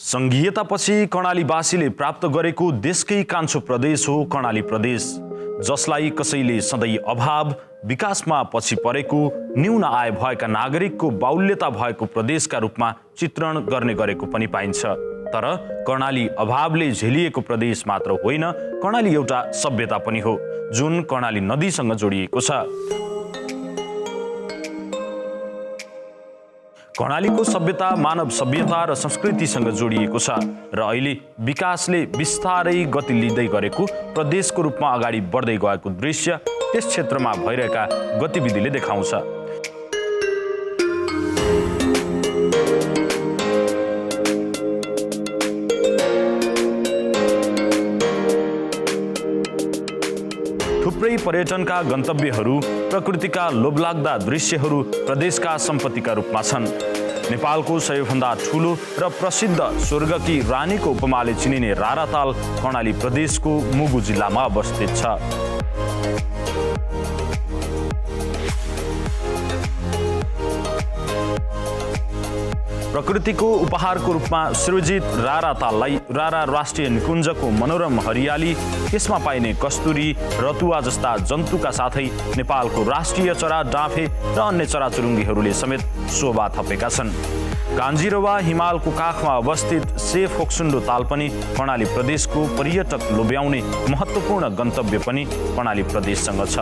संघीयतापछि कर्णालीवासीले प्राप्त गरेको देशकै कान्छो प्रदेश हो कर्णाली प्रदेश, जसलाई कसैले सधैँ अभाव, विकासमा पछि परेको, न्यून आय भएका नागरिकको बाहुल्यता भएको प्रदेशका रूपमा चित्रण गर्ने गरेको पनि पाइन्छ। तर कर्णाली अभावले झेलिएको प्रदेश मात्र होइन, कर्णाली एउटा सभ्यता पनि हो जुन कर्णाली नदीसँग जोडिएको छ। कर्णालीको सभ्यता मानव सभ्यता र संस्कृतिसँग जोडिएको छ र अहिले विकासले बिस्तारै गति लिँदै गरेको प्रदेशको रूपमा अगाडि बढ्दै गएको दृश्य त्यस क्षेत्रमा भइरहेका गतिविधिले देखाउँछ। थुप्रै पर्यटनका गन्तव्यहरू, प्रकृतिका लोभलाग्दा दृश्यहरू प्रदेशका सम्पत्तिका रूपमा छन्। नेपालको सबैभन्दा ठुलो र प्रसिद्ध स्वर्गकी रानीको उपमाले चिनिने राराताल कर्णाली प्रदेशको मुगु जिल्लामा अवस्थित छ। प्रकृतिको उपहारको रूपमा सृजित राराताललाई रारा राष्ट्रिय निकुञ्जको मनोरम हरियाली, त्यसमा पाइने कस्तुरी, रतुवा जस्ता जन्तुका साथै नेपालको राष्ट्रिय चरा डाँफे र अन्य चराचुरुङ्गीहरूले समेत शोभा थपेका छन्। कान्जिरवा हिमालको काखमा अवस्थित सेफ होक्सुन्डो ताल पनि कर्णाली प्रदेशको पर्यटक लोभ्याउने महत्त्वपूर्ण गन्तव्य पनि कर्णाली प्रदेशसँग छ।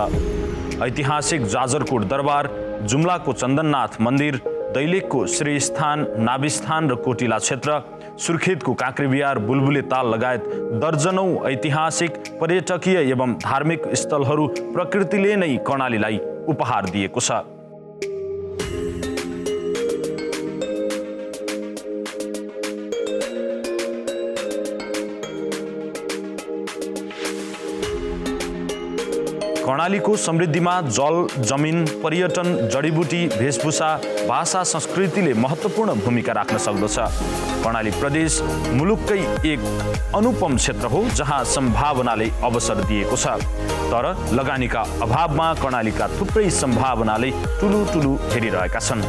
ऐतिहासिक जाजरकोट दरबार, जुम्लाको चन्दननाथ मन्दिर, दैलेखको श्रीस्थान, नाभिस्थान र कोटिला क्षेत्र, सुर्खेतको काँक्रेबिहार, बुलबुले ताल लगायत दर्जनौं ऐतिहासिक, पर्यटकीय एवं धार्मिक स्थलहरू प्रकृतिले नै कर्णालीलाई उपहार दिएको छ। कर्णालीको समृद्धिमा जल, जमिन, पर्यटन, जडीबुटी, वेशभूषा, भाषा, संस्कृतिले महत्त्वपूर्ण भूमिका राख्न सक्दछ। कर्णाली प्रदेश मुलुककै एक अनुपम क्षेत्र हो जहाँ सम्भावनाले अवसर दिएको छ। तर लगानीका अभावमा कर्णालीका थुप्रै सम्भावनाले टुलु हेरिरहेका छन्।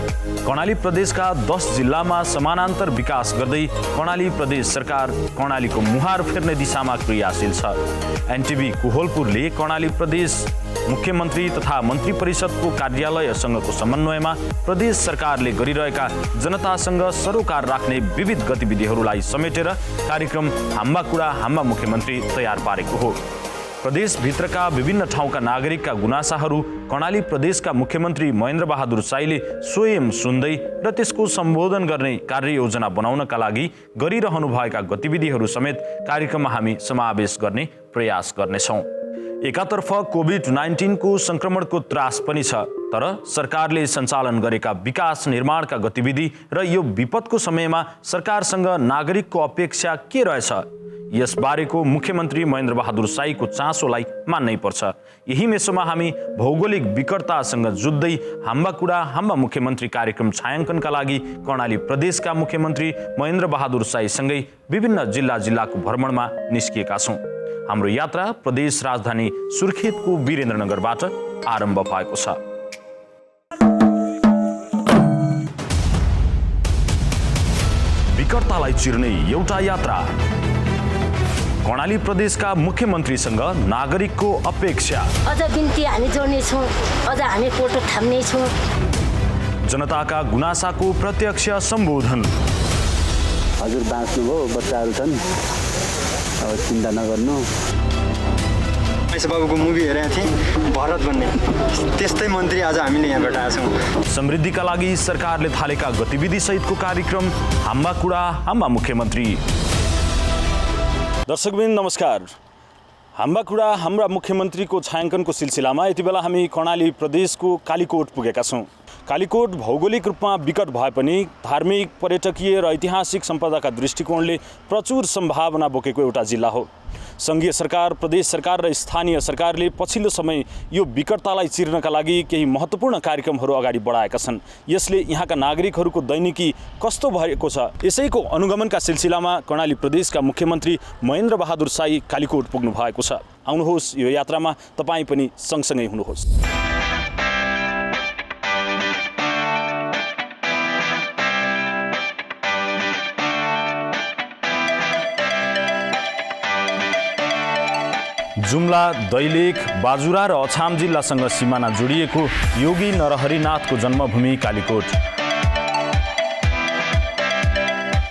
कर्णाली प्रदेशका 10 जिल्लामा समानान्तर विकास गर्दै कर्णाली प्रदेश सरकार कर्णालीको मुहार फेर्ने दिशामा क्रियाशील छ। एनटिभी कोहलपुरले कर्णाली प्रदेश मुख्यमन्त्री तथा मन्त्री परिषदको कार्यालयसँगको समन्वयमा प्रदेश सरकारले गरिरहेका जनतासँग सरोकार राख्ने विविध गतिविधिहरूलाई समेटेर कार्यक्रम हाम्बा कुरा हाम्बा मुख्यमन्त्री तयार पारेको हो। प्रदेशभित्रका विभिन्न ठाउँका नागरिकका गुनासाहरू कर्णाली प्रदेशका मुख्यमन्त्री महेन्द्र बहादुर साईले स्वयं सुन्दै र त्यसको सम्बोधन गर्ने कार्ययोजना बनाउनका लागि गरिरहनुभएका गतिविधिहरू समेत कार्यक्रममा हामी समावेश गर्ने प्रयास गर्नेछौँ। एकातर्फ कोभिड-19 को संक्रमणको त्रास पनि छ, तर सरकारले सञ्चालन गरेका विकास निर्माणका गतिविधि र यो विपदको समयमा सरकारसँग नागरिकको अपेक्षा के रहेछ, यसबारेको मुख्यमन्त्री महेन्द्र बहादुर साईको चासोलाई मान्नै पर्छ। यही मेसोमा हामी भौगोलिक विकटतासँग जुझ्दै हाम्बा कुरा हाम्बा मुख्यमन्त्री कार्यक्रम छायाङ्कनका लागि कर्णाली प्रदेशका मुख्यमन्त्री महेन्द्र बहादुर साईसँगै विभिन्न जिल्लाको भ्रमणमा निस्किएका छौँ। हाम्रो यात्रा प्रदेश राजधानी सुर्खेतको वीरेन्द्रनगरबाट आरम्भ भएको छ। विकटतालाई चिर्ने एउटा यात्रा, कर्णाली प्रदेशका मुख्यमन्त्रीसँग नागरिकको अपेक्षा। अझ बिन्ती हामी जोड्नेछौँ, अझ हामी फोटो थाम्नेछौँ। जनताका गुनासाको प्रत्यक्ष सम्बोधन। हजुर बाँच्नुभयो, बच्चाहरू छन्, अब चिन्ता नगर्नु। बाबुको मुभी हेरेका थिएँ, भरत भन्ने, त्यस्तै मन्त्री आज हामीले यहाँ भेटाएका छौँ। समृद्धिका लागि सरकारले थालेका गतिविधि सहितको कार्यक्रम हाम्बा कुरा हाम्बा मुख्यमन्त्री। दर्शकवृन्द नमस्कार। हाम्बा कुरा हाम्रा मुख्यमन्त्रीको छायाङ्कनको सिलसिलामा यति बेला हामी कर्णाली प्रदेशको कालीकोट पुगेका छौँ। कालीकोट भौगोलिक रूपमा विकट भए पनि धार्मिक, पर्यटकीय र ऐतिहासिक सम्पदाका दृष्टिकोणले प्रचुर सम्भावना बोकेको एउटा जिल्ला हो। सङ्घीय सरकार, प्रदेश सरकार र स्थानीय सरकारले पछिल्लो समय यो विकटतालाई चिर्नका लागि केही महत्त्वपूर्ण कार्यक्रमहरू अगाडि बढाएका छन्। यसले यहाँका नागरिकहरूको दैनिकी कस्तो भएको छ, यसैको अनुगमनका सिलसिलामा कर्णाली प्रदेशका मुख्यमन्त्री महेन्द्र बहादुर साई कालीकोट पुग्नु भएको छ। आउनुहोस्, यो यात्रामा तपाईँ पनि सँगसँगै हुनुहोस्। जुम्ला, दैलेख, बाजुरा र अछाम जिल्लासँग सिमाना जोडिएको योगी नरहरिनाथको जन्मभूमि कालीकोट।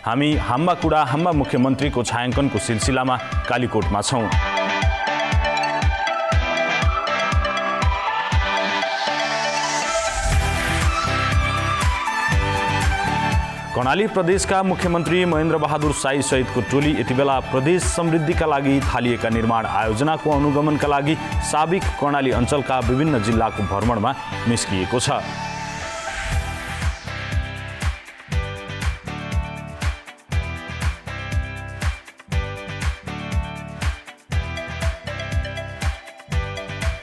हामी हाम्बाकुडा हाम्बा मुख्यमन्त्रीको छायाङ्कनको सिलसिलामा कालीकोटमा छौँ। कर्णाली प्रदेशका मुख्यमन्त्री महेन्द्र बहादुर साई सहितको टोली यति बेला प्रदेश समृद्धिका लागि थालिएका निर्माण आयोजनाको अनुगमनका लागि साबिक कर्णाली अञ्चलका विभिन्न जिल्लाको भ्रमणमा निस्किएको छ।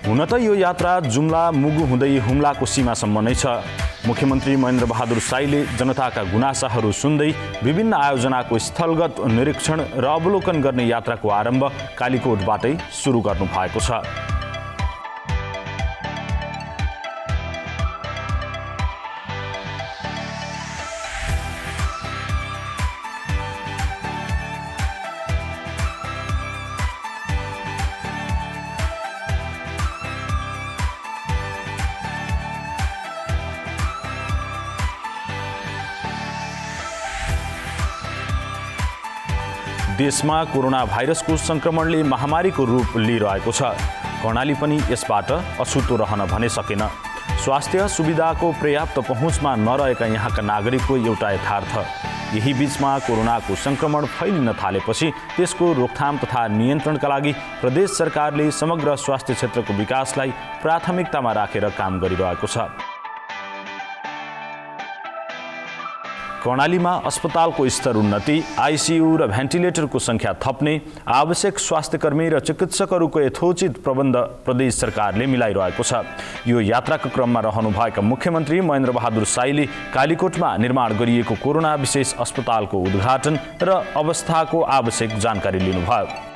हुन त यो यात्रा जुम्ला, मुगु हुँदै हुम्लाको सीमासम्म नै छ। मुख्यमन्त्री महेन्द्र बहादुर साईले जनताका गुनासाहरू सुन्दै विभिन्न आयोजनाको स्थलगत निरीक्षण र अवलोकन गर्ने यात्राको आरम्भ कालीकोटबाटै सुरु गर्नु भएको छ। देशमा कोरोना भाइरसको संक्रमणले महामारीको रूप लिइरहेको छ। कर्णाली पनि यसबाट अछुतो रहन भने सकेन। स्वास्थ्य सुविधाको पर्याप्त पहुँचमा नरहेका यहाँका नागरिकको एउटा यथार्थ। यही बीचमा कोरोनाको संक्रमण फैलिन थालेपछि त्यसको रोकथाम तथा नियन्त्रणका लागि प्रदेश सरकारले समग्र स्वास्थ्य क्षेत्रको विकासलाई प्राथमिकतामा राखेर काम गरिरहेको छ। कर्णालीमा अस्पतालको स्तर उन्नति, आइसियु र भेन्टिलेटरको संख्या थप्ने, आवश्यक स्वास्थ्यकर्मी र चिकित्सकहरूको यथोचित प्रबन्ध प्रदेश सरकारले मिलाइरहेको छ। यो यात्राको क्रममा रहनुभएका मुख्यमन्त्री महेन्द्र बहादुर साईले कालीकोटमा निर्माण गरिएको कोरोना विशेष अस्पतालको उद्घाटन र अवस्थाको आवश्यक जानकारी लिनुभयो।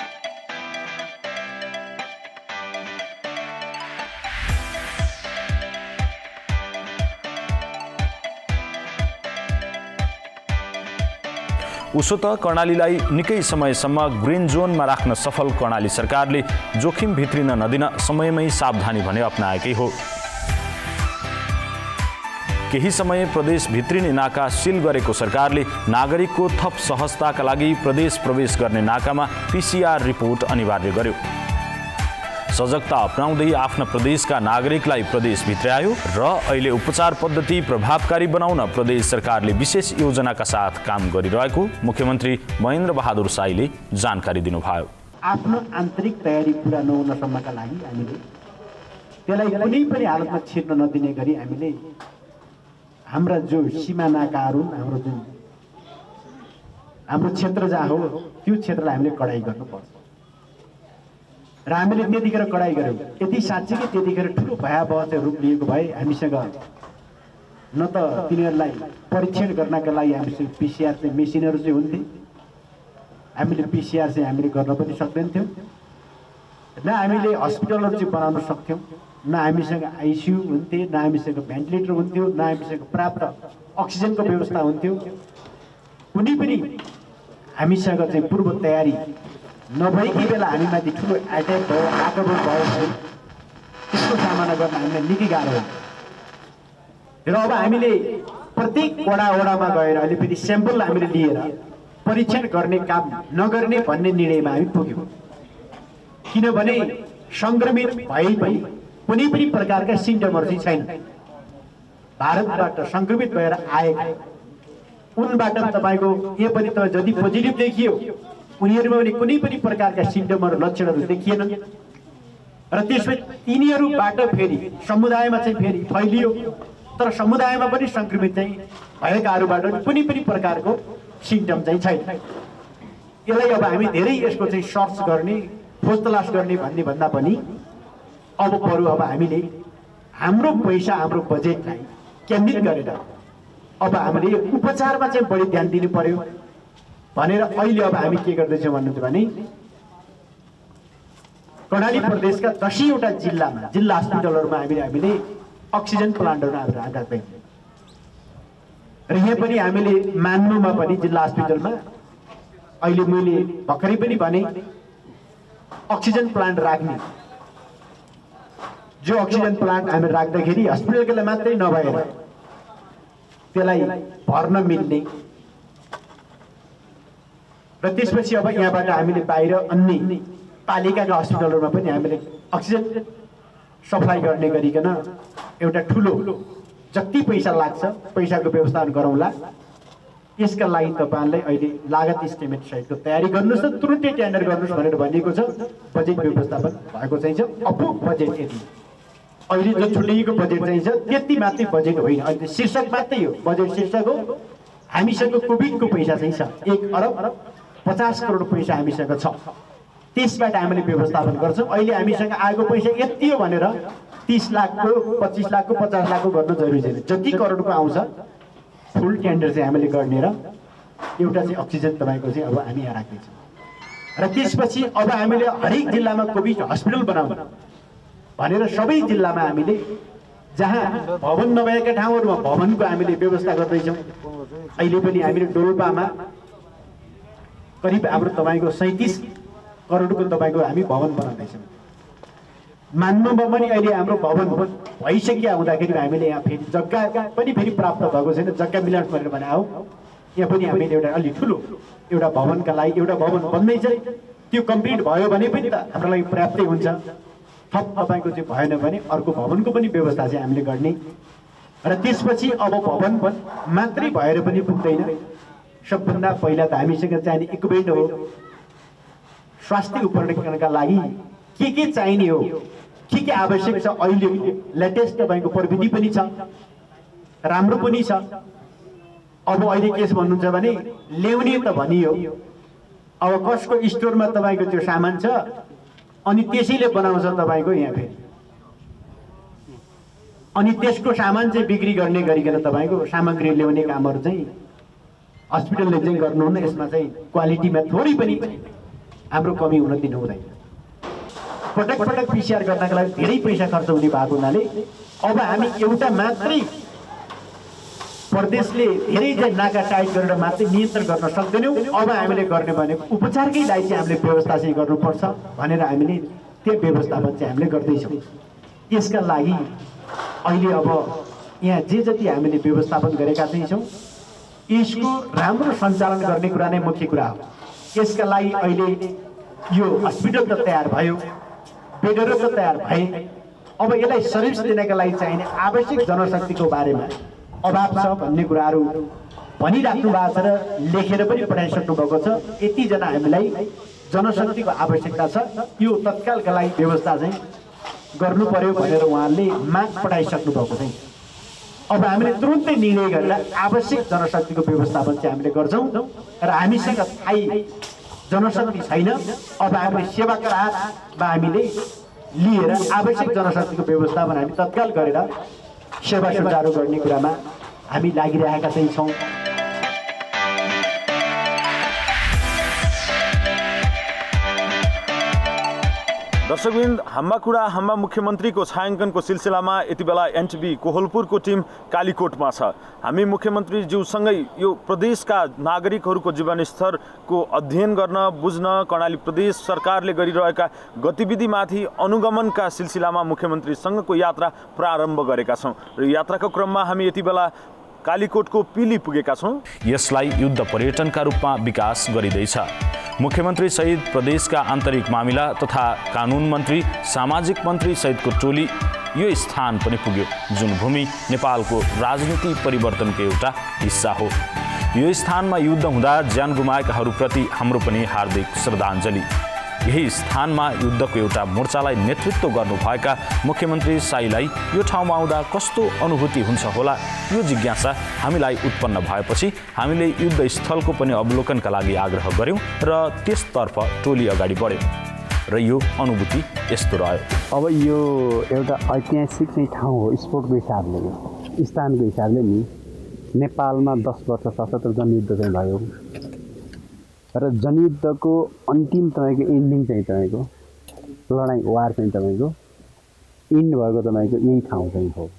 उसो त कर्णालीलाई निकै समयसम्म ग्रीन जोनमा राख्न सफल कर्णाली सरकारले जोखिम भित्रिन नदिन समयमै सावधानी भने अपनाएकै हो। केही समय प्रदेश भित्रिने नाका सिल गरेको सरकारले नागरिकको थप सहजताका लागि प्रदेश प्रवेश गर्ने नाकामा PCR रिपोर्ट अनिवार्य गर्यो। सजगता अपनाउँदै आफ्ना प्रदेशका नागरिकलाई प्रदेश भित्रायो र अहिले उपचार पद्धति प्रभावकारी बनाउन प्रदेश सरकारले विशेष योजनाका साथ काम गरिरहेको मुख्यमन्त्री महेन्द्र बहादुर साईले जानकारी दिनुभयो। आफ्नो आन्तरिक तयारी पुरा नहुनसम्मका लागि हामीले त्यसलाई कुनै पनि हालतमा छिर्न नदिने गरी हामीले हाम्रा जो सीमा नाकाहरू हाम्रो क्षेत्र जहाँ हो त्यो क्षेत्रलाई हामीले कडाई गर्नुपर्छ र हामीले त्यतिखेर कडाई गर्यौँ। यदि साँच्चीकै त्यतिखेर ठुलो भयावह चाहिँ रूप लिएको भए हामीसँग न त तिनीहरूलाई परीक्षण गर्नका लागि हामीसँग PCR चाहिँ मेसिनहरू चाहिँ हुन्थे, हामीले PCR चाहिँ हामीले गर्न पनि सक्दैनथ्यौँ, न हामीले हस्पिटलहरू चाहिँ बनाउन सक्थ्यौँ, न हामीसँग आइसियु हुन्थे, न हामीसँग भेन्टिलेटर हुन्थ्यो, न हामीसँग पर्याप्त अक्सिजनको व्यवस्था हुन्थ्यो। कुनै पनि हामीसँग चाहिँ पूर्व तयारी नभएकै बेला हामीमाथि ठुलो एट्याक भयो, आक्रमण भयो भने त्यसको सामना गर्न हामीलाई निकै गाह्रो हो। र अब हामीले प्रत्येक वडामा गएर अहिले फेरि स्याम्पल हामीले लिएर परीक्षण गर्ने काम नगर्ने भन्ने निर्णयमा हामी पुग्यौँ। किनभने सङ्क्रमित भए पनि कुनै पनि प्रकारका सिम्टमहरू चाहिँ छैन। भारतबाट सङ्क्रमित भएर आएका उनबाट तपाईँको यो पनि त जति पोजिटिभ देखियो उनीहरूमा पनि कुनै पनि प्रकारका सिम्टमहरू लक्षणहरू देखिएनन् र त्यसपछि तिनीहरूबाट फेरि समुदायमा चाहिँ फेरि फैलियो। तर समुदायमा पनि सङ्क्रमित चाहिँ भएकाहरूबाट कुनै पनि प्रकारको सिम्टम चाहिँ छैन। यसलाई अब हामी धेरै यसको चाहिँ सर्च गर्ने, खोज तलास गर्ने भन्ने भन्दा पनि अब बरु अब हामीले हाम्रो पैसा, हाम्रो बजेटलाई केन्द्रित गरेर अब हामीले उपचारमा चाहिँ बढी ध्यान दिनु पर्यो भनेर अहिले अब हामी के गर्दैछौँ भन्नुहुन्छ भने कर्णाली प्रदेशका 10वटा जिल्लामा जिल्ला अस्पतालहरूमा हामीले अक्सिजन प्लान्टहरू हाम्रो राख्दैछौँ र यहाँ पनि हामीले मान्नुमा पनि जिल्ला अस्पतालमा अहिले मैले भर्खरै पनि भने अक्सिजन प्लान्ट राख्ने, जो अक्सिजन प्लान्ट हामी राख्दाखेरि हस्पिटलकोलाई मात्रै नभएर त्यसलाई भर्न मिल्ने र त्यसपछि अब यहाँबाट हामीले बाहिर अन्य पालिकाका हस्पिटलहरूमा पनि हामीले अक्सिजन सप्लाई गर्ने गरिकन एउटा ठुलो जति पैसा लाग्छ पैसाको व्यवस्थापन गरौँला। यसका लागि तपाईँलाई अहिले लागत इस्टिमेट सहितको तयारी गर्नुहोस् र तुरुन्तै टेन्डर गर्नुहोस् भनेर भनिएको छ। बजेट व्यवस्थापन भएको चाहिन्छ। अब बजेट यति अहिले जो छुट्याइएको बजेट चाहिन्छ त्यति मात्रै बजेट होइन, अहिले शीर्षक मात्रै हो। बजेट शीर्षक हो। हामीसँग कोभिडको पैसा चाहिँ छ 1,50 करोड पैसा हामीसँग छ। त्यसबाट हामीले व्यवस्थापन गर्छौँ। अहिले हामीसँग आएको पैसा यति हो भनेर 30 लाखको 25 लाखको 50 लाखको गर्नु जरुरी छैन। जति करोडको आउँछ फुल टेन्डर चाहिँ हामीले गर्ने र एउटा चाहिँ अक्सिजन तपाईँको चाहिँ अब हामी यहाँ राख्नेछौँ। र त्यसपछि अब हामीले हरेक जिल्लामा कोभिड हस्पिटल बनाउँ भनेर सबै जिल्लामा हामीले जहाँ भवन नभएका ठाउँहरूमा भवनको हामीले व्यवस्था गर्दैछौँ। अहिले पनि हामीले डोल्पामा करिब हाम्रो तपाईँको 37 करोडको तपाईँको हामी भवन बनाउँदैछौँ। मान्नुमा पनि अहिले हाम्रो भवन भइसक्यो हुँदाखेरि हामीले यहाँ फेरि जग्गा पनि फेरि प्राप्त भएको छैन। जग्गा मिलाउनु भनेर भने आऊ यहाँ पनि हामीले एउटा अलि ठुलो एउटा भवनका लागि एउटा भवन बन्दैछ। त्यो कम्प्लिट भयो भने पनि त हाम्रो लागि पर्याप्तै हुन्छ। थप तपाईँको चाहिँ भएन भने अर्को भवनको पनि व्यवस्था चाहिँ हामीले गर्ने र त्यसपछि अब भवन मात्रै भएर पनि पुग्दैन। सबभन्दा पहिला त हामीसँग चाहिने इक्विपमेन्ट हो। स्वास्थ्य उपकरणका लागि के चाहिने हो, के आवश्यक छ, अहिले लेटेस्ट तपाईँको प्रविधि पनि छ, राम्रो पनि छ। अब अहिले के भन्नुहुन्छ भने ल्याउने त भनियो, अब कसको स्टोरमा तपाईँको त्यो सामान छ अनि त्यसैले बनाउँछ तपाईँको यहाँ फेरि अनि त्यसको सामान चाहिँ बिक्री गर्ने गरिकन तपाईँको सामग्री ल्याउने कामहरू चाहिँ हस्पिटलले चाहिँ गर्नुहुन्न। यसमा चाहिँ क्वालिटीमा थोरै पनि हाम्रो कमी हुन दिनु हुँदैन। पटक पटक पिसिआर गर्नका लागि धेरै पैसा खर्च हुने भएको हुनाले अब हामी एउटा मात्रै प्रदेशले धेरै चाहिँ नाका टाइट गरेर मात्रै नियन्त्रण गर्न सक्दैनौँ। अब हामीले गर्ने भनेको उपचारकै लागि चाहिँ हामीले व्यवस्था चाहिँ गर्नुपर्छ भनेर हामीले त्यो व्यवस्थापन चाहिँ हामीले गर्दैछौँ। यसका लागि अहिले अब यहाँ जे जति हामीले व्यवस्थापन गरेका चाहिँ छौँ यसको राम्रो सञ्चालन गर्ने कुरा नै मुख्य कुरा हो। यसका लागि अहिले यो हस्पिटल त तयार भयो, बेडहरू त तयार भए, अब यसलाई सर्भिस दिनका लागि चाहिने आवश्यक जनशक्तिको बारेमा अभाव छ भन्ने कुराहरू भनिराख्नु भएको छ र लेखेर पनि पठाइसक्नु भएको छ। यतिजना हामीलाई जनशक्तिको आवश्यकता छ, यो तत्कालका लागि व्यवस्था चाहिँ गर्नु पर्यो भनेर उहाँहरूले माग पठाइसक्नु भएको छ। अब हामीले तुरुन्तै निर्णय गरेर आवश्यक जनशक्तिको व्यवस्थापन चाहिँ हामीले गर्छौँ र हामीसँग स्थायी जनशक्ति छैन। अब हामीले सेवाका हातमा हामीले लिएर आवश्यक जनशक्तिको व्यवस्थापन हामी तत्काल गरेर सेवा सुचारू गर्ने कुरामा हामी लागिरहेका चाहिँ छौँ। दर्शकवृन्द, हाम्रा कुरा हाम्रा मुख्यमन्त्रीको छायाङ्कनको सिलसिलामा यति बेला एनटिभी कोहलपुरको टिम कालीकोटमा छ। हामी मुख्यमन्त्रीज्यूसँगै यो प्रदेशका नागरिकहरूको जीवनस्तरको अध्ययन गर्न बुझ्न कर्णाली प्रदेश सरकारले गरिरहेका गतिविधिमाथि अनुगमनका सिलसिलामा मुख्यमन्त्रीसँगको यात्रा प्रारम्भ गरेका छौँ र यात्राको क्रममा हामी यति बेला कालीकोटको पिली पुगेका छौँ। यसलाई युद्ध पर्यटनका रूपमा विकास गरिँदैछ। मुख्यमन्त्री सहित प्रदेशका आन्तरिक मामिला तथा कानुन मन्त्री, सामाजिक मन्त्री सहितको टोली यो स्थान पनि पुग्यो जुन भूमि नेपालको राजनीति परिवर्तनको एउटा हिस्सा हो। यो स्थानमा युद्ध हुँदा ज्यान गुमाएकाहरूप्रति हाम्रो पनि हार्दिक श्रद्धाञ्जली। यही स्थानमा युद्धको एउटा मोर्चालाई नेतृत्व गर्नुभएका मुख्यमन्त्री साईलाई यो ठाउँमा आउँदा कस्तो अनुभूति हुन्छ होला, यो जिज्ञासा हामीलाई उत्पन्न भएपछि हामीले युद्धस्थलको पनि अवलोकनका लागि आग्रह गऱ्यौँ र त्यसतर्फ टोली अगाडि बढ्यो र यो अनुभूति यस्तो रह्यो। अब यो एउटा ऐतिहासिक चाहिँ ठाउँ हो स्पोर्टको हिसाबले, स्थानको हिसाबले नि। नेपालमा 10 वर्ष सशस्त्र जनयुद्ध चाहिँ भयो र जनयुद्धको अन्तिम तपाईँको इन्डिङ चाहिँ तपाईँको लडाइँ वार चाहिँ तपाईँको इन्ड भएको तपाईँको यही ठाउँ चाहिँ हो।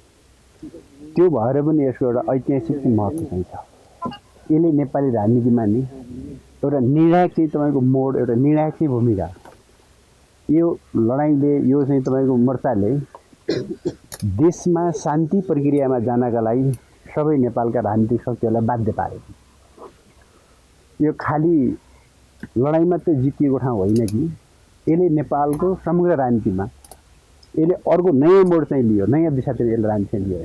त्यो भएर पनि यसको एउटा ऐतिहासिक चाहिँ महत्त्व चाहिँ छ। यसले नेपाली राजनीतिमा नि एउटा निर्णायक चाहिँ तपाईँको मोड, एउटा निर्णायक चाहिँ भूमिका यो लडाइँले यो चाहिँ तपाईँको मोर्चाले देशमा शान्ति प्रक्रियामा जानका लागि सबै नेपालका राजनीतिक शक्तिहरूलाई बाध्य पारेको। यो खाली लडाइँ मात्रै जितिएको ठाउँ होइन कि यसले नेपालको समग्र राजनीतिमा यसले अर्को नयाँ मोड चाहिँ लियो, नयाँ दिशातिर यसले राजनीति चाहिँ लियो,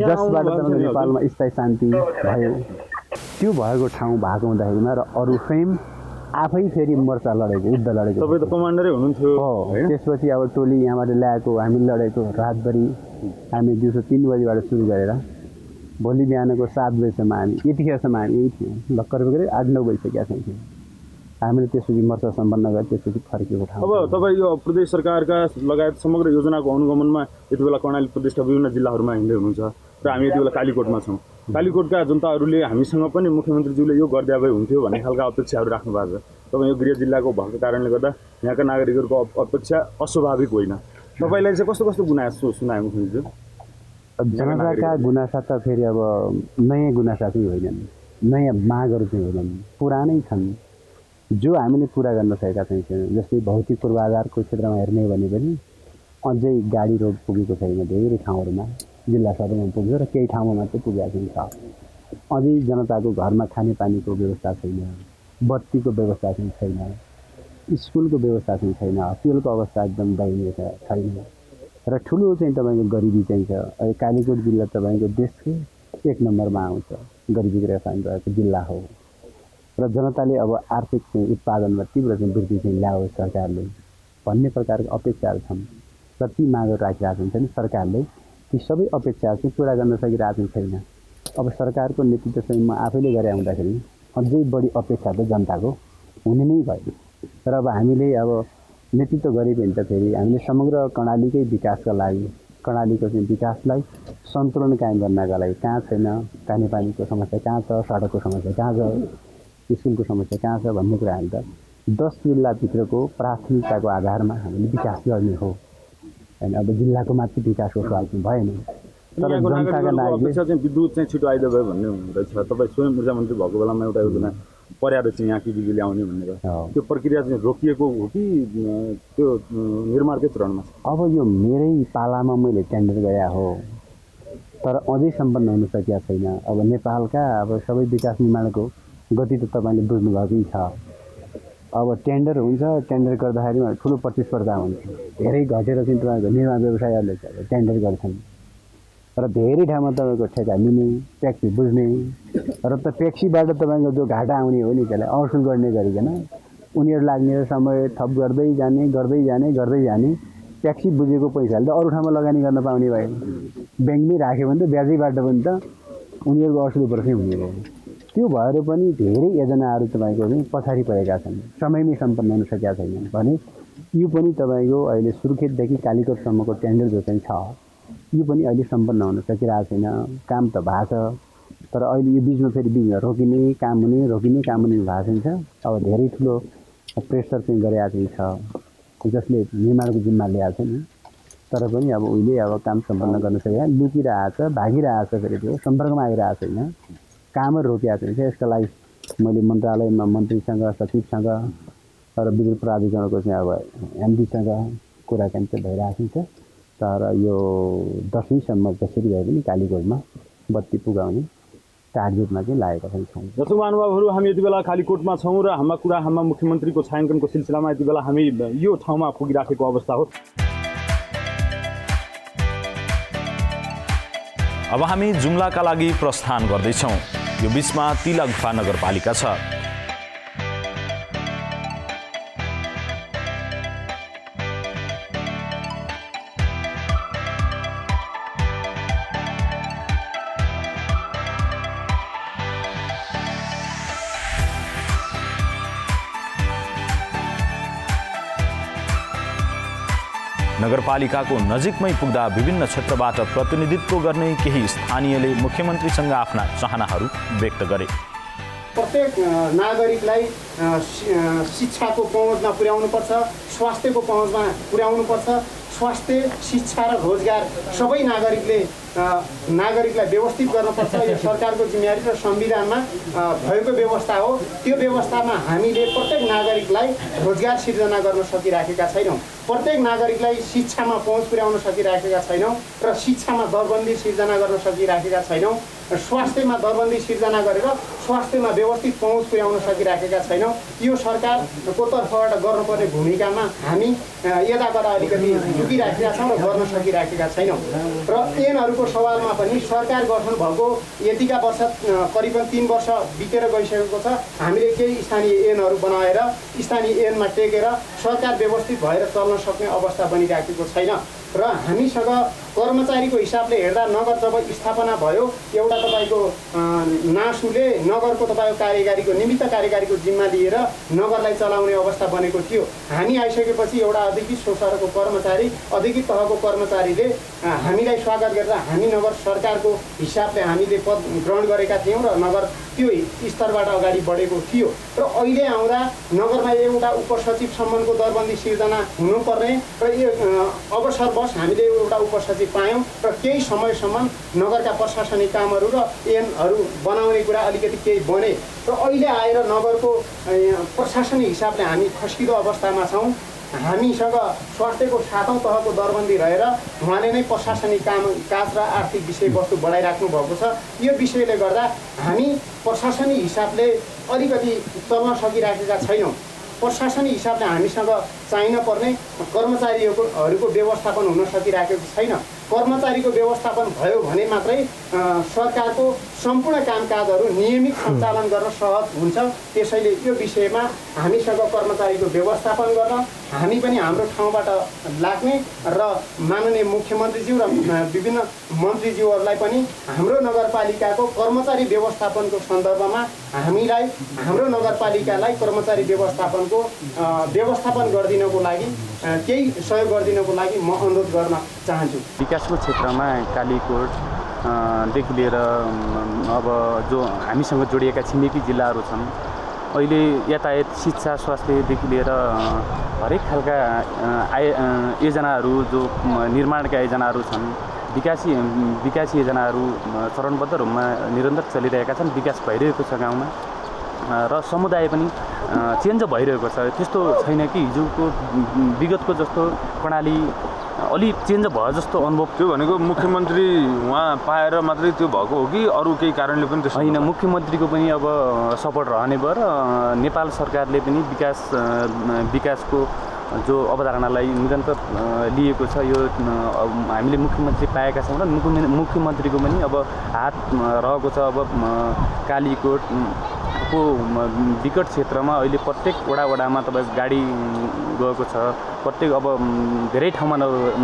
जसबाट तपाईँको नेपालमा स्थायी शान्ति भयो। त्यो भएको ठाउँ भएको हुँदाखेरिमा र अरू स्वयं आफै फेरि मोर्चा लडेको, युद्ध लडेको। तपाईँ त कमान्डरै हुनुहुन्थ्यो। त्यसपछि अब टोली यहाँबाट ल्याएको, हामीले लडेको, रातभरि हामी दिउँसो 3 बजीबाट सुरु गरेर भोलि बिहानको 7 बजीसम्म हामी यतिखेरसम्म हामी यही थियौँ। भर्खर 8-9 बजिसकेका थियौँ। हामीले त्यसपछि मोर्चा सम्पन्न गरेर त्यसपछि फर्केको ठाउँ। अब तपाईँ यो प्रदेश सरकारका लगायत समग्र योजनाको अनुगमनमा यति बेला कर्णाली प्रदेशका विभिन्न जिल्लाहरूमा हिँड्दै हुनुहुन्छ र हामी यति बेला कालीकोटमा छौँ। कालीकोटका जनताहरूले हामीसँग पनि मुख्यमन्त्रीज्यूले यो गरिदिए भए हुन्थ्यो भन्ने खालका अपेक्षाहरू राख्नु भएको छ। तपाईँ यो गृह जिल्लाको भएको कारणले गर्दा यहाँका नागरिकहरूको अपेक्षा अस्वाभाविक होइन। तपाईँलाई चाहिँ कस्तो कस्तो गुनासो सुनायो मुख्यमन्त्रीज्यू? जनताका गुनासा त फेरि अब नयाँ गुनासा चाहिँ होइनन्, नयाँ मागहरू चाहिँ होइनन्, पुरानै छन् जो हामीले पुरा गर्न सकेका छैनौँ। जस्तै भौतिक पूर्वाधारको क्षेत्रमा हेर्ने भने पनि अझै गाडी रोड पुगेको छैन, धेरै ठाउँहरूमा जिल्ला सदरमा पुग्छ र केही ठाउँमा मात्रै पुगेको छ। अझै जनताको घरमा खानेपानीको व्यवस्था छैन, बत्तीको व्यवस्था चाहिँ छैन, स्कुलको व्यवस्था चाहिँ छैन, हस्पिटलको अवस्था एकदम दयनीय छैन र ठुलो चाहिँ तपाईँको गरिबी चाहिँ छ। अहिले कालीकोट जिल्ला तपाईँको देशकै 1 नम्बरमा आउँछ, गरिबी रेखा रहेको जिल्ला हो र जनताले अब आर्थिक चाहिँ उत्पादनमा तीव्र चाहिँ वृद्धि चाहिँ ल्याओस् सरकारले भन्ने प्रकारको अपेक्षाहरू छन् र ती मागहरू राखिरहेको हुन्छ नि। सरकारले ती सबै अपेक्षाहरू चाहिँ पुरा गर्न सकिरहेको छैन। अब सरकारको नेतृत्व चाहिँ म आफैले गरे हुँदाखेरि अझै बढी अपेक्षा त जनताको हुने नै भयो। तर अब हामीले अब नेतृत्व गरे पनि त फेरि हामीले समग्र कर्णालीकै विकासका लागि, कर्णालीको चाहिँ विकासलाई सन्तुलन कायम गर्नका लागि कहाँ छैन, खानेपानीको समस्या कहाँ छ, सडकको समस्या कहाँ छ, स्कुलको समस्या कहाँ छ भन्ने कुरा हामी त 10 जिल्लाभित्रको प्राथमिकताको आधारमा हामीले विकास गर्ने हो होइन। अब जिल्लाको मात्रै विकासको सवाल चाहिँ भएन। तर जनताका लागि चाहिँ विद्युत चाहिँ छिटो आइदियो भयो भन्ने हुँदैछ। तपाईँ स्वयं ऊर्जा मन्त्री भएको बेलामा एउटा योजना पर्याएर चाहिँ यहाँ बिजुली ल्याउने भनेर त्यो प्रक्रिया चाहिँ रोकिएको हो कि त्यो निर्माणकै चरणमा छ? अब यो मेरै पालामा मैले टेन्डर गया हो तर अझै सम्पन्न हुन सकेका छैन। अब नेपालका अब सबै विकास निर्माणको गति त तपाईँले बुझ्नुभएकै छ। अब टेन्डर हुन्छ, टेन्डर गर्दाखेरिमा ठुलो प्रतिस्पर्धा हुन्छ, धेरै घटेर चाहिँ तपाईँको निर्माण व्यवसायहरूले टेन्डर गर्छन् र धेरै ठाउँमा तपाईँको ठेका लिने, ट्याक्सी बुझ्ने र त ट्याक्सीबाट तपाईँको जो घाटा आउने हो नि त्यसलाई असुल गर्ने गरिकन उनीहरू लाग्ने समय थप गर्दै जाने ट्याक्सी बुझेको पैसाले त अरू ठाउँमा लगानी गर्न पाउने भयो। ब्याङ्कमै राख्यो भने त ब्याजैबाट पनि त उनीहरूको असुल पर्छ हुने भयो। त्यो भएर पनि धेरै योजनाहरू तपाईँको चाहिँ पछाडि परेका छन्, समयमै सम्पन्न हुन सकेका छैनन् भने यो पनि तपाईँको अहिले सुर्खेतदेखि कालीकोटसम्मको टेन्डर जो चाहिँ छ यो पनि अहिले सम्पन्न हुन सकिरहेको छैन। काम त भएको छ तर अहिले यो बिचमा फेरि रोकिने काम हुने भएको छैन। अब धेरै ठुलो प्रेसर चाहिँ गरेको चाहिँ छ जसले निर्माणको जिम्मा ल्याएको छ नि, तर पनि अब उहिले अब काम सम्पन्न गर्न सकेन, लुकिरहेको छ, भागिरहेको छ, फेरि त्यो सम्पर्कमा आइरहेको छैन, कामहरू रोकिएको छैन। यसका लागि मैले मन्त्रालयमा मन्त्रीसँग, सचिवसँग र विद्युत प्राधिकरणको चाहिँ अब एमडीसँग कुराकानी चाहिँ भइरहेको हुन्छ। तर यो 10वींसम्म जसरी भए पनि कालीकोटमा बत्ती पुगाउने टार्गेटमा चाहिँ लागेका छौँ। दर्शक महानुभावहरू, हामी यति बेला कालीकोटमा छौँ र हाम्रा मुख्यमन्त्रीको छायाङ्कनको सिलसिलामा यति बेला हामी यो ठाउँमा पुगिराखेको अवस्था हो। अब हामी जुम्लाका लागि प्रस्थान गर्दैछौँ। यो बिचमा तिला गुफा नगरपालिका छ। नगरपालिकाको नजिकमै पुग्दा विभिन्न क्षेत्रबाट प्रतिनिधित्व गर्ने केही स्थानीयले मुख्यमन्त्रीसँग आफ्ना चाहनाहरू व्यक्त गरे। प्रत्येक नागरिकलाई शिक्षाको पहुँचमा पुर्याउनुपर्छ, स्वास्थ्यको पहुँचमा पुर्याउनुपर्छ, स्वास्थ्य, शिक्षा र रोजगार सबै नागरिकलाई व्यवस्थित गर्नुपर्छ। यो सरकारको जिम्मेवारी र संविधानमा भएको व्यवस्था हो। त्यो व्यवस्थामा हामीले प्रत्येक नागरिकलाई रोजगार सिर्जना गर्न सकिराखेका छैनौँ। प्रत्येक नागरिकलाई शिक्षामा पहुँच पुर्याउन सकिराखेका छैनौँ र शिक्षामा दरबन्दी सिर्जना गर्न सकिराखेका छैनौँ। स्वास्थ्यमा दरबन्दी सिर्जना गरेर स्वास्थ्यमा व्यवस्थित पहुँच पुर्याउन सकिराखेका छैनौँ। यो सरकारको तर्फबाट गर्नुपर्ने भूमिकामा हामी यताबाट अलिकति झुकिराखेका छौँ र गर्न सकिराखेका छैनौँ। र ऐनहरूको सवालमा पनि सरकार गठन भएको यतिका वर्ष करिबन 3 वर्ष बितेर गइसकेको छ। हामीले केही स्थानीय ऐनहरू बनाएर स्थानीय ऐनमा टेकेर सरकार व्यवस्थित भएर चल्न सक्ने अवस्था बनिराखेको छैन। र हामीसँग कर्मचारीको हिसाबले हेर्दा नगर जब स्थापना भयो एउटा तपाईँको नासुले नगरको तपाईँको कार्यकारीको निमित्त कार्यकारीको जिम्मा लिएर नगरलाई चलाउने अवस्था बनेको थियो। हामी आइसकेपछि एउटा अधिकृत स्वरको कर्मचारी अधिकृत तहको कर्मचारीले हामीलाई स्वागत गरेर हामी नगर सरकारको हिसाबले हामीले पद ग्रहण गरेका थियौँ र नगर त्यो स्तरबाट अगाडि बढेको थियो। र अहिले आउँदा नगरमा एउटा उपसचिवसम्मको दरबन्दी सिर्जना हुनुपर्ने र यो अवसरवश हामीले एउटा उपसचिव पायौँ र केही समयसम्म नगरका प्रशासनिक कामहरू र ऐनहरू बनाउने कुरा अलिकति केही बने र अहिले आएर नगरको प्रशासनिक हिसाबले हामी खस्किँदो अवस्थामा छौँ। हामीसँग स्वास्थ्यको 7औं तहको दरबन्दी रहेर उहाँले नै प्रशासनिक कामकाज र आर्थिक विषयवस्तु बढाइराख्नु भएको छ। यो विषयले गर्दा हामी प्रशासनिक हिसाबले अलिकति चल्न सकिराखेका छैनौँ। प्रशासनिक हिसाबले हामीसँग चाहिन पर्ने कर्मचारीहरूको व्यवस्थापन हुन सकिराखेको छैन। कर्मचारीको व्यवस्थापन भयो भने मात्रै सरकारको सम्पूर्ण कामकाजहरू नियमित सञ्चालन गर्न सहज हुन्छ। त्यसैले यो विषयमा हामीसँग कर्मचारीको व्यवस्थापन गर्न हामी पनि हाम्रो ठाउँबाट लाग्ने र माननीय मुख्यमन्त्रीज्यू र विभिन्न मन्त्रीज्यूहरूलाई पनि हाम्रो नगरपालिकाको कर्मचारी व्यवस्थापनको सन्दर्भमा हामीलाई हाम्रो नगरपालिकालाई कर्मचारी व्यवस्थापन गरिदिनको लागि केही सहयोग गरिदिनको लागि म अनुरोध गर्न चाहन्छु। विकासको क्षेत्रमा कालीकोटदेखि लिएर अब जो हामीसँग जोडिएका छिमेकी जिल्लाहरू छन्, अहिले यातायात, शिक्षा, स्वास्थ्यदेखि लिएर हरेक खालका योजनाहरू जो निर्माणका योजनाहरू छन्, विकास योजनाहरू चरणबद्ध रूपमा निरन्तर चलिरहेका छन्। विकास भइरहेको छ गाउँमा र समुदाय पनि चेन्ज भइरहेको छ। त्यस्तो छैन कि हिजोको विगतको जस्तो प्रणाली अलि चेन्ज भयो जस्तो अनुभव। त्यो भनेको मुख्यमन्त्री उहाँ पाएर मात्रै त्यो भएको हो कि अरू केही कारणले पनि त्यस्तो होइन? मुख्यमन्त्रीको पनि अब सपोर्ट रहने भयो र नेपाल सरकारले पनि विकासको जो अवधारणालाई निरन्तर लिएको छ। यो हामीले मुख्यमन्त्री पाएका छौँ र मुख्यमन्त्रीको पनि अब हात रहेको छ। अब कालीकोटको विकट क्षेत्रमा अहिले प्रत्येक वडामा तपाईँको गाडी गएको छ। प्रत्येक अब धेरै ठाउँमा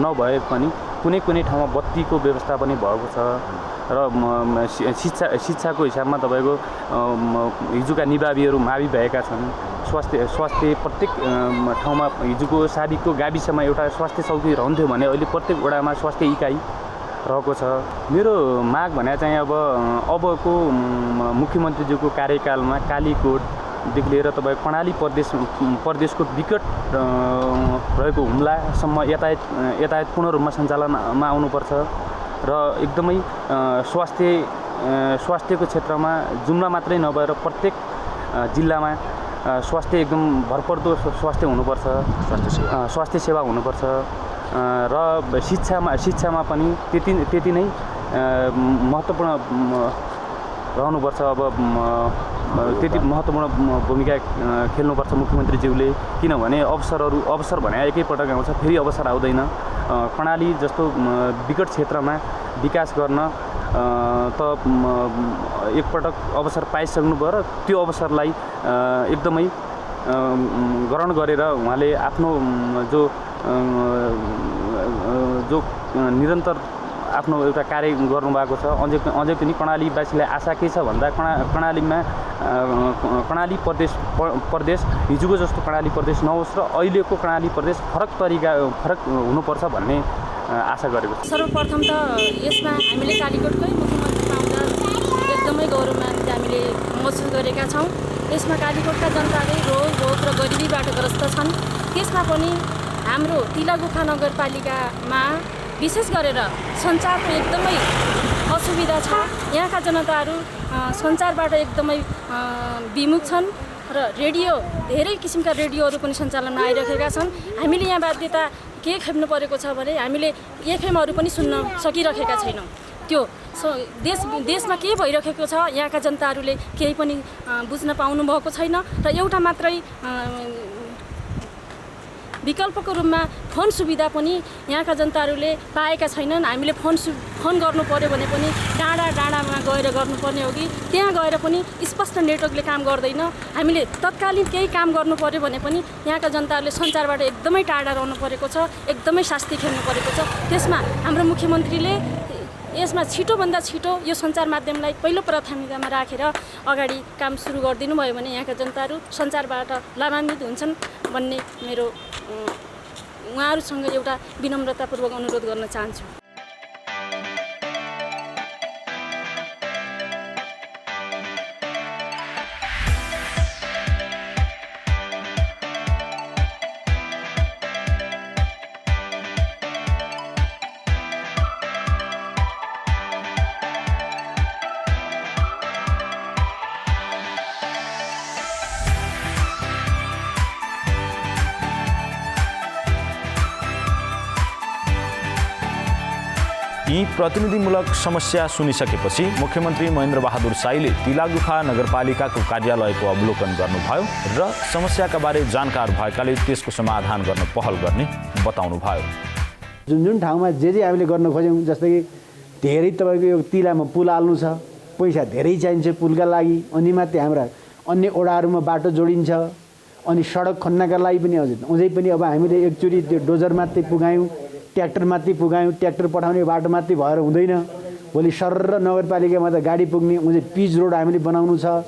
नभए पनि कुनै ठाउँमा बत्तीको व्यवस्था पनि भएको छ र शिक्षाको हिसाबमा तपाईँको हिजोका निभावीहरू मावि भएका छन्। स्वास्थ्य प्रत्येक ठाउँमा हिजोको साबिकको गाविसमा एउटा स्वास्थ्य चौकी रहन्थ्यो भने अहिले प्रत्येक वडामा स्वास्थ्य इकाइ रहेको छ। मेरो माग भने चाहिँ अबको मुख्यमन्त्रीज्यूको कार्यकालमा कालीकोटदेखि लिएर तपाईँ कर्णाली प्रदेशको विकट रहेको हुम्लासम्म यातायात पूर्ण रूपमा सञ्चालनमा आउनुपर्छ र एकदमै स्वास्थ्यको क्षेत्रमा जुम्ला मात्रै नभएर प्रत्येक जिल्लामा स्वास्थ्य एकदम भरपर्दो स्वास्थ्य हुनुपर्छ, स्वास्थ्य सेवा हुनुपर्छ र शिक्षामा पनि त्यति नै महत्त्वपूर्ण रहनुपर्छ। अब त्यति महत्त्वपूर्ण भूमिका खेल्नुपर्छ मुख्यमन्त्रीज्यूले, किनभने अवसर भने एकैपटक आउँछ, फेरि अवसर आउँदैन। कर्णाली जस्तो विकट क्षेत्रमा विकास गर्न त एकपटक अवसर पाइसक्नु भयो र त्यो अवसरलाई एकदमै ग्रहण गरेर उहाँले आफ्नो जो निरन्तर आफ्नो एउटा कार्य गर्नुभएको छ। अझै पनि कर्णालीवासीलाई आशा के छ भन्दा कर्णाली प्रदेश हिजोको जस्तो कर्णाली प्रदेश नहोस् र अहिलेको कर्णाली प्रदेश फरक हुनुपर्छ भन्ने आशा गरेको छ। सर्वप्रथम त यसमा हामीले कालीकोटकै मुख्यमन्त्री पाउँदा एकदमै गौरवान्वित हामीले महसुस गरेका छौँ। यसमा कालीकोटका जनताले रोग र गरिबीबाट ग्रस्त छन्। त्यसमा पनि हाम्रो तिलागुफा नगरपालिकामा विशेष गरेर सञ्चारको एकदमै असुविधा छ। यहाँका जनताहरू सञ्चारबाट एकदमै विमुख छन् र रेडियो धेरै किसिमका रेडियोहरू पनि सञ्चालनमा आइरहेका छन्। हामीले यहाँ बाध्यता के खेप्नु परेको छ भने हामीले एफएमहरू पनि सुन्न सकिरहेका छैनौँ। त्यो देशमा के भइरहेको छ यहाँका जनताहरूले केही पनि बुझ्न पाउनु भएको छैन र एउटा मात्रै विकल्पको रूपमा फोन सुविधा पनि यहाँका जनताहरूले पाएका छैनन्। हामीले फोन गर्नु पर्यो भने पनि डाँडामा गएर गर्नुपर्ने हो कि त्यहाँ गएर पनि स्पष्ट नेटवर्कले काम गर्दैन। हामीले तत्कालीन केही काम गर्नु पर्यो भने पनि यहाँका जनताहरूले सञ्चारबाट एकदमै टाढा रहनु परेको छ, एकदमै शास्ति खेल्नु परेको छ। त्यसमा हाम्रो मुख्यमन्त्रीले यसमा छिटोभन्दा छिटो यो सञ्चार माध्यमलाई पहिलो प्राथमिकतामा राखेर अगाडि काम सुरु गरिदिनु भयो भने यहाँका जनताहरू सञ्चारबाट लाभान्वित हुन्छन् भन्ने मेरो उहाँहरूसँग एउटा विनम्रतापूर्वक अनुरोध गर्न चाहन्छु। यी प्रतिनिधिमूलक समस्या सुनिसकेपछि मुख्यमन्त्री महेन्द्र बहादुर साईले तिलागुफा नगरपालिकाको कार्यालयको अवलोकन गर्नुभयो र समस्याका बारे जानकार भएकाले त्यसको समाधान गर्न पहल गर्ने बताउनुभयो। जुन ठाउँमा जे हामीले गर्न खोज्यौँ, जस्तै कि धेरै तपाईँको यो तिलामा पुल हाल्नु छ, पैसा धेरै चाहिन्छ पुलका लागि, अनि मात्रै हाम्रा अन्य ओडाहरूमा बाटो जोडिन्छ, अनि सडक खन्नका लागि पनि अझै पनि अब हामीले एकचोटि त्यो डोजर मात्रै पुगायौँ, ट्र्याक्टर मात्रै पुगायौँ, ट्र्याक्टर पठाउने बाटो मात्रै भएर हुँदैन। भोलि सरर नगरपालिकामा त गाडी पुग्ने अझै पिच रोड हामीले बनाउनु छ,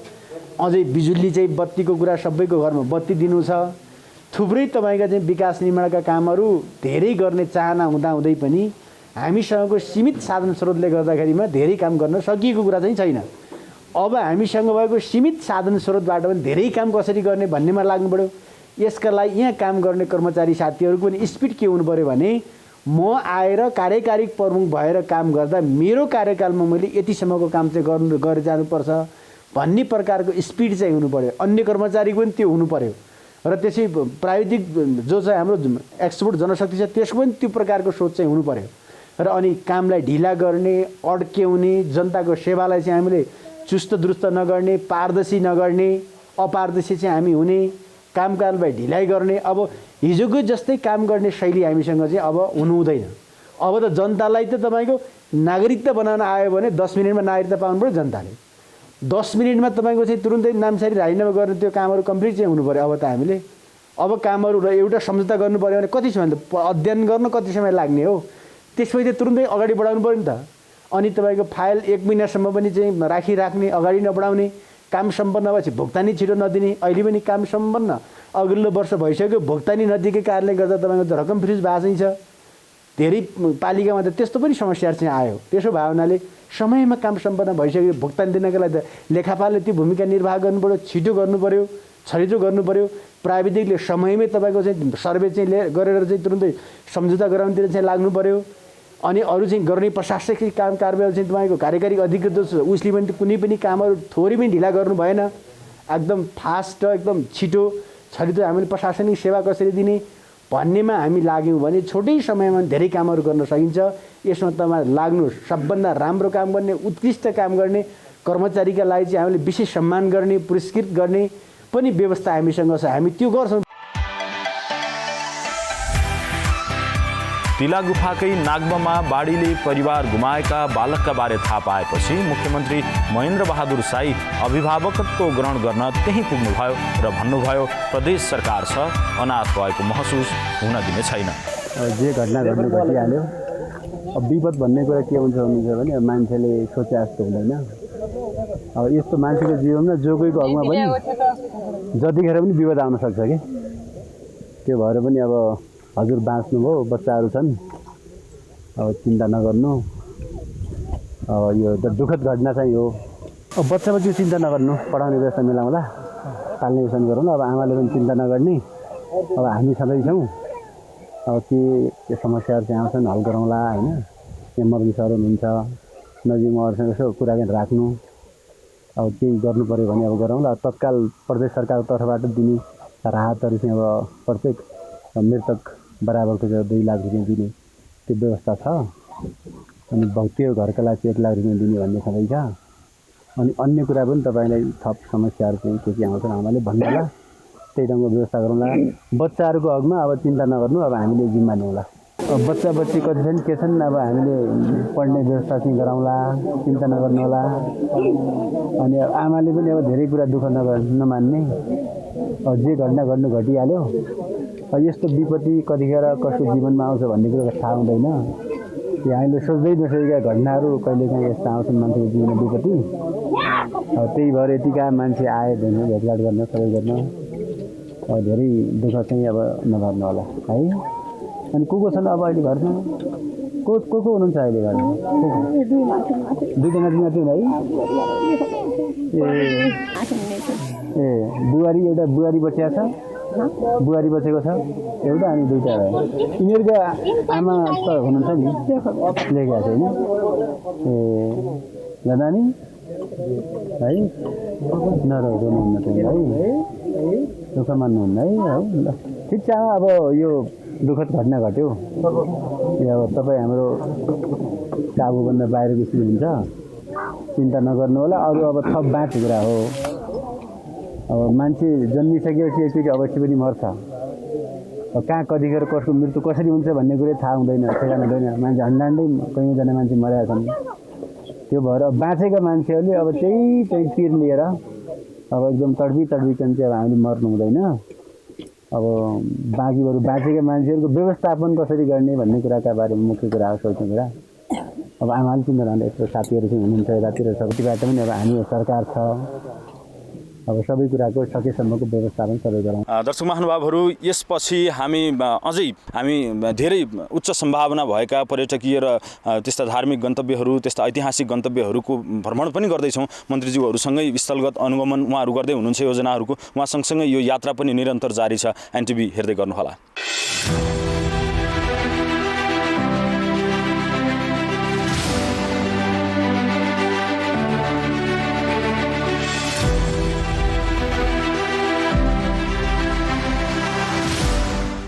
अझै बिजुली चाहिँ बत्तीको कुरा सबैको घरमा बत्ती दिनु छ। थुप्रै तपाईँका चाहिँ विकास निर्माणका कामहरू धेरै गर्ने चाहना हुँदाहुँदै पनि हामीसँगको सीमित साधन स्रोतले गर्दाखेरिमा धेरै काम गर्न सकिएको कुरा चाहिँ छैन। अब हामीसँग भएको सीमित साधन स्रोतबाट पनि धेरै काम कसरी गर्ने भन्नेमा लाग्नु पऱ्यो। यसका लागि यहाँ काम गर्ने कर्मचारी साथीहरूको पनि स्पिड के हुनु पऱ्यो भने म आएर कार्यकारी प्रमुख भएर काम गर्दा मेरो कार्यकालमा मैले यतिसम्मको काम चाहिँ गरेर जानुपर्छ भन्ने प्रकारको स्पिड चाहिँ हुनु पऱ्यो। अन्य कर्मचारीको पनि त्यो हुनु पऱ्यो र त्यसै प्राविधिक जो चाहिँ हाम्रो एक्सपोर्ट जनशक्ति छ त्यसको पनि त्यो प्रकारको सोच चाहिँ हुनु पऱ्यो र अनि कामलाई ढिला गर्ने, अड्क्याउने, जनताको सेवालाई चाहिँ हामीले चुस्त दुरुस्त नगर्ने, पारदर्शी नगर्ने, अपारदर्शी चाहिँ हामी हुने, कामकाजलाई ढिलाइ गर्ने। अब हिजोको जस्तै काम गर्ने शैली हामीसँग चाहिँ अब हुनु हुँदैन। अब त जनतालाई त तपाईँको नागरिकता बनाउन आयो भने 10 मिनटमा नागरिकता पाउनु पऱ्यो जनताले। 10 मिनटमा तपाईँको चाहिँ तुरुन्तै नामसारी राजीनामा गर्ने त्यो कामहरू कम्प्लिट चाहिँ हुनु पऱ्यो। अब त हामीले अब कामहरू र एउटा सम्झौता गर्नु पऱ्यो भने कति समय अध्ययन गर्न कति समय लाग्ने हो, त्यसपछि त तुरुन्तै अगाडि बढाउनु पऱ्यो नि त। अनि तपाईँको फाइल 1 महिनासम्म पनि चाहिँ राखिराख्ने, अगाडि नबढाउने, काम सम्पन्न भएपछि भुक्तानी छिटो नदिने। अहिले पनि काम सम्पन्न अघिल्लो वर्ष भइसक्यो, भुक्तानी नदिएको कारणले गर्दा तपाईँको रकम फ्रिज भएको छ। धेरै पालिकामा त त्यस्तो पनि समस्याहरू चाहिँ आयो। त्यसो भए हुनाले समयमा काम सम्पन्न भइसक्यो, भुक्तानी दिनको लागि त लेखापालले त्यो भूमिका निर्वाह गर्नु पऱ्यो, छिटो गर्नु पऱ्यो, छरितो गर्नु पऱ्यो। प्राविधिकले समयमै तपाईँको चाहिँ सर्वे चाहिँ गरेर चाहिँ तुरुन्तै सम्झौता गराउनुतिर चाहिँ लाग्नु पऱ्यो। अनि अरू चाहिँ गर्ने प्रशासनिक काम कारबाही चाहिँ तपाईँको कार्यकारी अधिकृत जो छ उसले पनि कुनै पनि कामहरू थोरै पनि ढिला गर्नु भएन। एकदम फास्ट, एकदम छिटो छरितो हामीले प्रशासनिक सेवा कसरी दिने भन्नेमा हामी लाग्यौँ भने छोटै समयमा धेरै कामहरू गर्न सकिन्छ। यसमा तपाईँ लाग्नुहोस्। सबभन्दा राम्रो काम गर्ने, उत्कृष्ट काम गर्ने कर्मचारीका लागि चाहिँ हामीले विशेष सम्मान गर्ने, पुरस्कृत गर्ने पनि व्यवस्था हामीसँग छ, हामी त्यो गर्छौँ। तिलागुफाकै नागबमा बाढीले परिवार गुमाएका बालकका बारे थाहा पाएपछि मुख्यमन्त्री महेन्द्र बहादुर साई अभिभावकत्व ग्रहण गर्न त्यहीँ पुग्नुभयो र भन्नुभयो प्रदेश सरकार छ, अनाथ भएको महसुस हुन दिने छैन। जे घटना घट्नु घटिहाल्यो। अब विपद भन्ने कुरा के हुन्छ भने मान्छेले सोचे जस्तो हुँदैन। अब यस्तो मान्छेको जीवनमा जो कोहीको हकमा पनि जतिखेर पनि विपद आउन सक्छ कि। त्यो भएर पनि अब हजुर बाँच्नुभयो, बच्चाहरू छन्, अब चिन्ता नगर्नु। अब यो त दुःखद घटना चाहिँ हो। अब बच्चामा त्यो चिन्ता नगर्नु, पढाउने व्यवस्था मिलाउँला, पाल्ने व्यवस्था गरौँ। अब आमाले पनि चिन्ता नगर्ने, अब हामी सधैँ छौँ। अब के समस्याहरू चाहिँ आउँछन् हल गरौँला होइन। यहाँ मन्त्री सरहरू हुनुहुन्छ नजिकमा अरूसँग यसो कुराकानी राख्नु, अब केही गर्नु पऱ्यो भने अब गरौँला। तत्काल प्रदेश सरकारको तर्फबाट दिने राहतहरू चाहिँ अब प्रत्येक मृतक बराबरको चाहिँ 2 लाख रुपियाँ दिने त्यो व्यवस्था छ। अनि भक्तियो घरका लागि 1 लाख रुपियाँ दिने भन्ने सबै छ। अनि अन्य कुरा पनि तपाईँलाई थप समस्याहरू चाहिँ के के आउँछन् आमाले भन्नु होला, त्यही ढङ्गको व्यवस्था गरौँला। बच्चाहरूको हकमा अब चिन्ता नगर्नु, अब हामीले जिम्मा लिउँला। अब बच्चा बच्ची कति छन् के छन् अब हामीले पढ्ने व्यवस्था चाहिँ गराउँला, चिन्ता नगर्नु होला। अनि आमाले पनि अब धेरै कुरा दुःख नमान्ने, अब जे घटना घट्नु घटिहाल्यो। अब यस्तो विपत्ति कतिखेर कसको जीवनमा आउँछ भन्ने कुरो थाहा हुँदैन। हामीले सोच्दै नसकेका घटनाहरू कहिलेकाहीँ यस्ता आउँछन् मान्छेको जीवनमा विपत्ति। अब त्यही भएर यतिका मान्छे आए भेटघाट गर्न सबै गर्न अब धेरै दुःख चाहिँ अब नगर्नु होला है। अनि को छन् अब अहिले घरमा? को हुनुहुन्छ अहिले घरमा? 2जना मात्रै है? ए बुहारी, एउटा बुहारी बचिया छ, बुहारी बसेको छ एउटा, अनि 2टा भयो। यिनीहरूको आमा त हुनुहुन्छ नि, लेखेको छैन? ए दादा नि है नरहनुहुन्न है, दुःख मान्नुहुन्न है। ल ठिक छ, अब यो दुःखद घटना घट्यो, यो अब तपाईँ हाम्रो काबुभन्दा बाहिरको स्थिति हुन्छ, चिन्ता नगर्नु होला। अरू अब थप बाँकी कुरा हो। अब मान्छे जन्मिसकेपछि एकचोटि अवश्य पनि मर्छ। अब कहाँ कतिखेर कसको मृत्यु कसरी हुन्छ भन्ने कुरै थाहा हुँदैन, ठेगाना हुँदैन। मान्छे हन्डान्डै कैयौँजना मान्छे मरेका छन्। त्यो भएर बाँचेका मान्छेहरूले अब त्यही पिर लिएर अब एकदम तडबिकन चाहिँ अब हामीले मर्नु हुँदैन। अब बाँकीहरू बाँचेका मान्छेहरूको व्यवस्थापन कसरी गर्ने भन्ने कुराका बारेमा मुख्य कुरा हो, सोच्ने कुरा। अब आमाले चिन्ता नगर्नु, यत्रो साथीहरू चाहिँ हुनुहुन्छ यतातिर, सबैबाट पनि अब हामी सरकार छ, अब सबै कुराको सकेसम्मको व्यवस्थापन सबै गरौँ। दर्शक महानुभावहरू, यसपछि हामी धेरै उच्च सम्भावना भएका पर्यटकीय र त्यस्ता धार्मिक गन्तव्यहरू, त्यस्ता ऐतिहासिक गन्तव्यहरूको भ्रमण पनि गर्दैछौँ। मन्त्रीज्यूहरूसँगै स्थलगत अनुगमन उहाँहरू गर्दै हुनुहुन्छ योजनाहरूको। उहाँ सँगसँगै यो यात्रा पनि निरन्तर जारी छ। एनटिभी हेर्दै गर्नुहोला।